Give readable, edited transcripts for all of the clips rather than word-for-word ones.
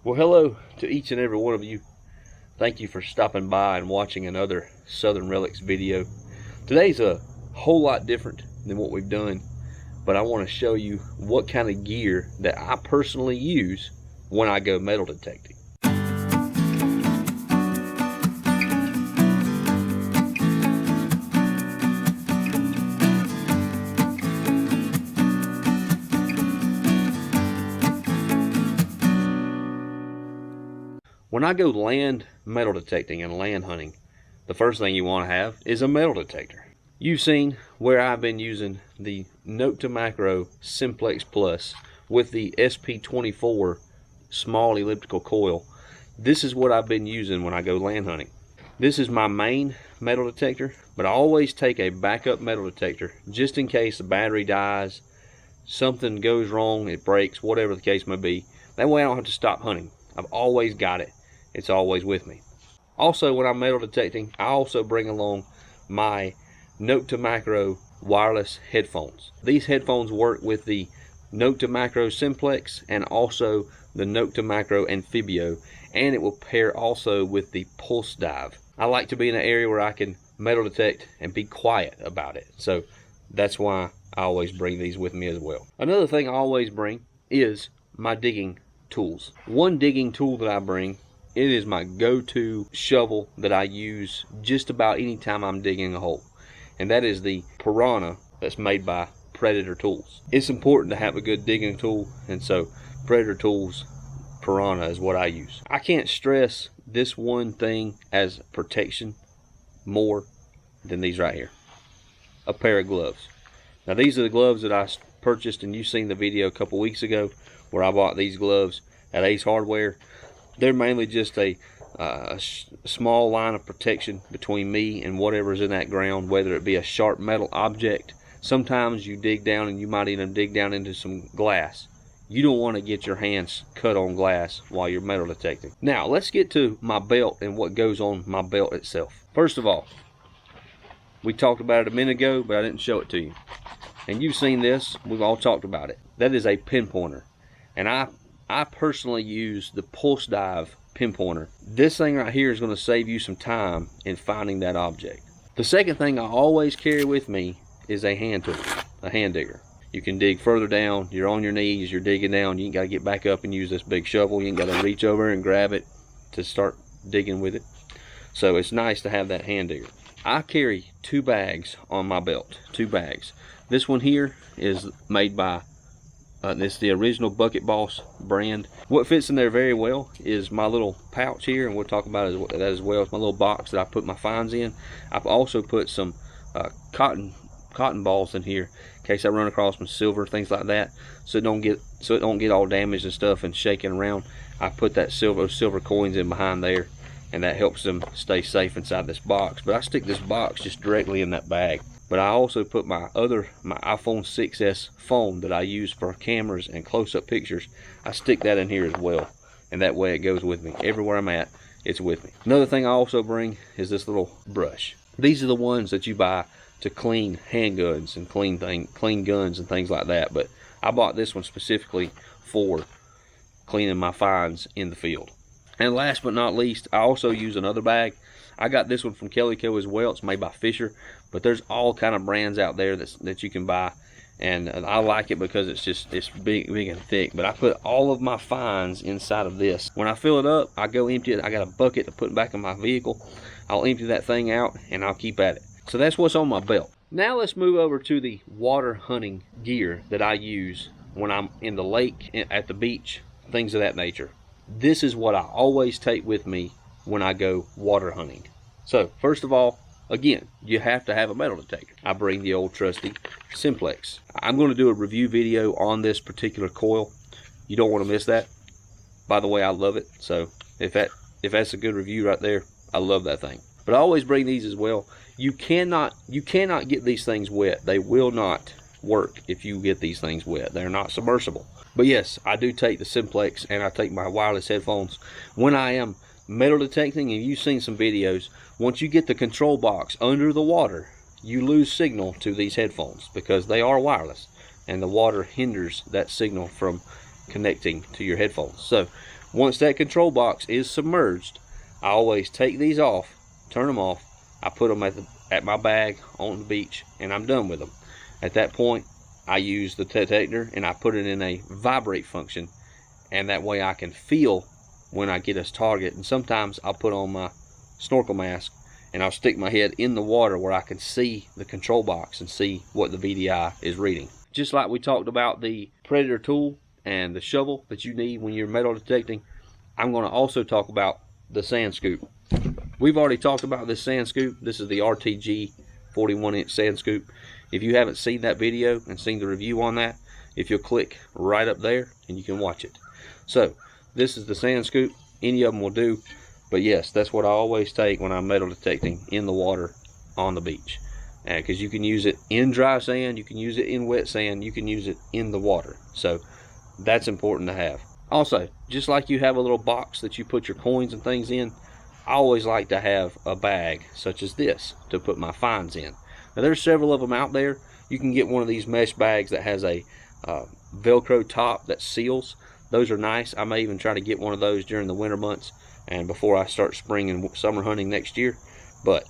Well, hello to each and every one of you. Thank you for stopping by and watching another Southern Relics video. Today's a whole lot different than what we've done, but I want to show you what kind of gear that I personally use when I go metal detecting. When I go land metal detecting and land hunting, the first thing you want to have is a metal detector. You've seen where I've been using the Nokta Makro Simplex Plus with the SP24 small elliptical coil. This is what I've been using when I go land hunting. This is my main metal detector, but I always take a backup metal detector just in case the battery dies, something goes wrong, it breaks, whatever the case may be. That way I don't have to stop hunting. I've always got it. It's always with me. Also, when I'm metal detecting, I also bring along my Nokta Makro wireless headphones. These headphones work with the Nokta Makro Simplex and also the Nokta Makro Amphibio, and it will pair also with the Pulse Dive. I like to be in an area where I can metal detect and be quiet about it, so that's why I always bring these with me as well. Another thing I always bring is my digging tools. One digging tool that I bring, it is my go-to shovel that I use just about any time I'm digging a hole, and that is the Piranha that's made by Predator Tools. It's important to have a good digging tool, and so Predator Tools Piranha is what I use. I can't stress this one thing as protection more than these right here. A pair of gloves. Now these are the gloves that I purchased, and you've seen the video a couple weeks ago where I bought these gloves at Ace Hardware. They're mainly just a small line of protection between me and whatever's in that ground, whether it be a sharp metal object. Sometimes you dig down and you might even dig down into some glass. You don't want to get your hands cut on glass while you're metal detecting. Now let's get to my belt and what goes on my belt itself. First of all, we talked about it a minute ago, but I didn't show it to you. And you've seen this, we've all talked about it. That is a pinpointer. And I personally use the Pulse Dive pinpointer. This thing right here is going to save you some time in finding that object. The second thing I always carry with me is a hand tool, a hand digger. You can dig further down, you're on your knees, you're digging down, you ain't got to get back up and use this big shovel, you ain't got to reach over and grab it to start digging with it. So it's nice to have that hand digger. I carry 2 bags on my belt, 2 bags. This one here is made by this is the original Bucket Boss brand. What fits in there very well is my little pouch here, and we'll talk about that as well. It's my little box that I put my fines in. I've also put some cotton balls in here in case I run across some silver, things like that, so it don't get all damaged and stuff and shaking around. I put that silver coins in behind there, and that helps them stay safe inside this box. But I stick this box just directly in that bag. But I also put my iPhone 6s phone that I use for cameras and close-up pictures. I stick that in here as well, and that way it goes with me everywhere I'm at. It's with me. Another thing I also bring is this little brush. These are the ones that you buy to clean handguns and clean guns and things like that. But I bought this one specifically for cleaning my finds in the field. And last but not least, I also use another bag. I got this one from Calico as well. It's made by Fisher, but there's all kind of brands out there that you can buy, and I like it because it's big and thick. But I put all of my fines inside of this. When I fill it up, I go empty it. I got a bucket to put back in my vehicle. I'll empty that thing out and I'll keep at it. So that's what's on my belt. Now let's move over to the water hunting gear that I use when I'm in the lake, at the beach, things of that nature. This is what I always take with me when I go water hunting. So first of all, again, you have to have a metal detector. I bring the old trusty Simplex. I'm going to do a review video on this particular coil. You don't want to miss that. By the way, I love it. So if that's a good review right there, I love that thing. But I always bring these as well. You cannot get these things wet. They will not work if you get these things wet. They're not submersible. But yes, I do take the Simplex, and I take my wireless headphones when I am metal detecting. And you've seen some videos, once you get the control box under the water, you lose signal to these headphones because they are wireless, and the water hinders that signal from connecting to your headphones. So Once that control box is submerged, I always take these off, turn them off. I put them at my bag on the beach, and I'm done with them. At that point, I use the detector and I put it in a vibrate function, and that way I can feel when I get a target. And sometimes I'll put on my snorkel mask and I'll stick my head in the water where I can see the control box and see what the VDI is reading. Just like we talked about the predator tool and the shovel that you need when you're metal detecting, I'm going to also talk about the sand scoop. We've already talked about this sand scoop. This is the RTG 41-inch sand scoop. If you haven't seen that video and seen the review on that, if you'll click right up there and you can watch it. So this is the sand scoop. Any of them will do, but yes, that's what I always take when I'm metal detecting in the water on the beach, because you can use it in dry sand, you can use it in wet sand, you can use it in the water. So that's important to have. Also, just like you have a little box that you put your coins and things in, I always like to have a bag such as this to put my fines in. Now there's several of them out there. You can get one of these mesh bags that has a Velcro top that seals. Those are nice. I may even try to get one of those during the winter months and before I start spring and summer hunting next year. But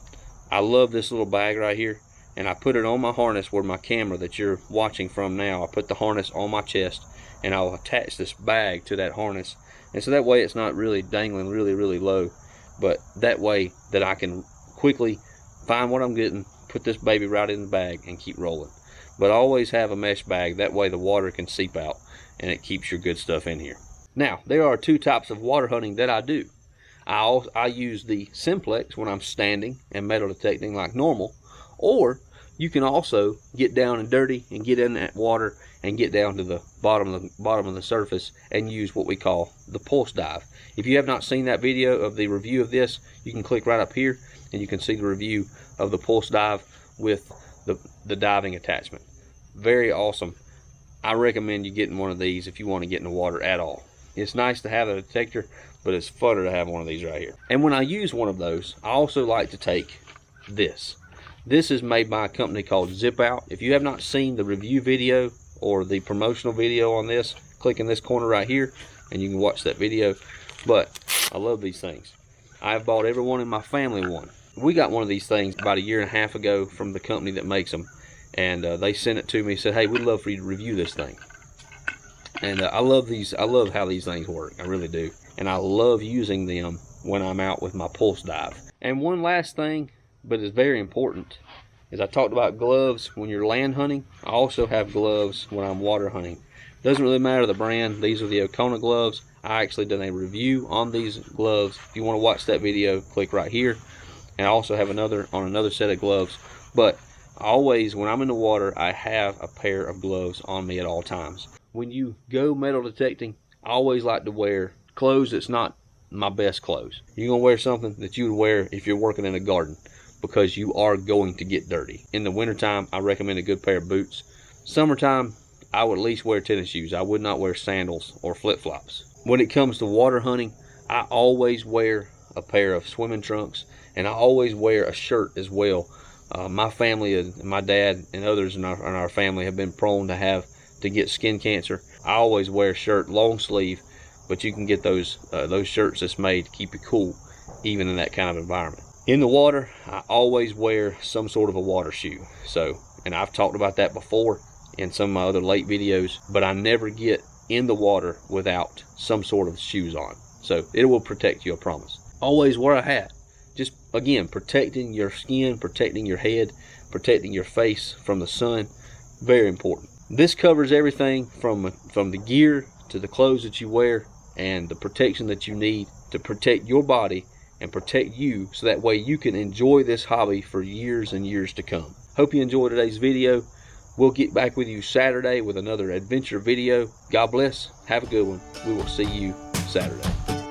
I love this little bag right here, and I put it on my harness where my camera that you're watching from now, I put the harness on my chest and I'll attach this bag to that harness, and so that way it's not really dangling really low, but that way that I can quickly find what I'm getting, put this baby right in the bag and keep rolling. But always have a mesh bag, that way the water can seep out and it keeps your good stuff in here. Now there are two types of water hunting that I do. I use the simplex when I'm standing and metal detecting like normal, or you can also get down and dirty and get in that water and get down to the bottom of the surface and use what we call the pulse dive. If you have not seen that video of the review of this, you can click right up here and you can see the review of the pulse dive with the diving attachment. Very awesome. I recommend you getting one of these if you want to get in the water at all. It's nice to have a detector, but it's funner to have one of these right here. And when I use one of those, I also like to take this. This is made by a company called Zip Out. If you have not seen the review video or the promotional video on this, click in this corner right here and you can watch that video. But I love these things. I've bought everyone in my family one. We got one of these things about 1.5 years ago from the company that makes them, and they sent it to me and said, hey, we'd love for you to review this thing. And I love these. I love how these things work. I really do. And I love using them when I'm out with my pulse dive. And one last thing, but it's very important, is I talked about gloves when you're land hunting. I also have gloves when I'm water hunting. Doesn't really matter the brand. These are the Okona gloves. I actually done a review on these gloves. If you want to watch that video, click right here. And I also have another set of gloves. But always when I'm in the water, I have a pair of gloves on me at all times. When you go metal detecting, I always like to wear clothes that's not my best clothes. You're going to wear something that you would wear if you're working in a garden, because you are going to get dirty. In the wintertime, I recommend a good pair of boots. Summertime, I would at least wear tennis shoes. I would not wear sandals or flip-flops. When it comes to water hunting, I always wear a pair of swimming trunks, and I always wear a shirt as well. My family, my dad and others in our family have been prone to get skin cancer. I always wear a shirt, long sleeve, but you can get those shirts that's made to keep you cool, even in that kind of environment. In the water, I always wear some sort of a water shoe. And I've talked about that before in some of my other late videos, but I never get in the water without some sort of shoes on. So it will protect you, I promise. Always wear a hat. Just, again, protecting your skin, protecting your head, protecting your face from the sun. Very important. This covers everything from the gear to the clothes that you wear and the protection that you need to protect your body and protect you, so that way you can enjoy this hobby for years and years to come. Hope you enjoyed today's video. We'll get back with you Saturday with another adventure video. God bless. Have a good one. We will see you Saturday.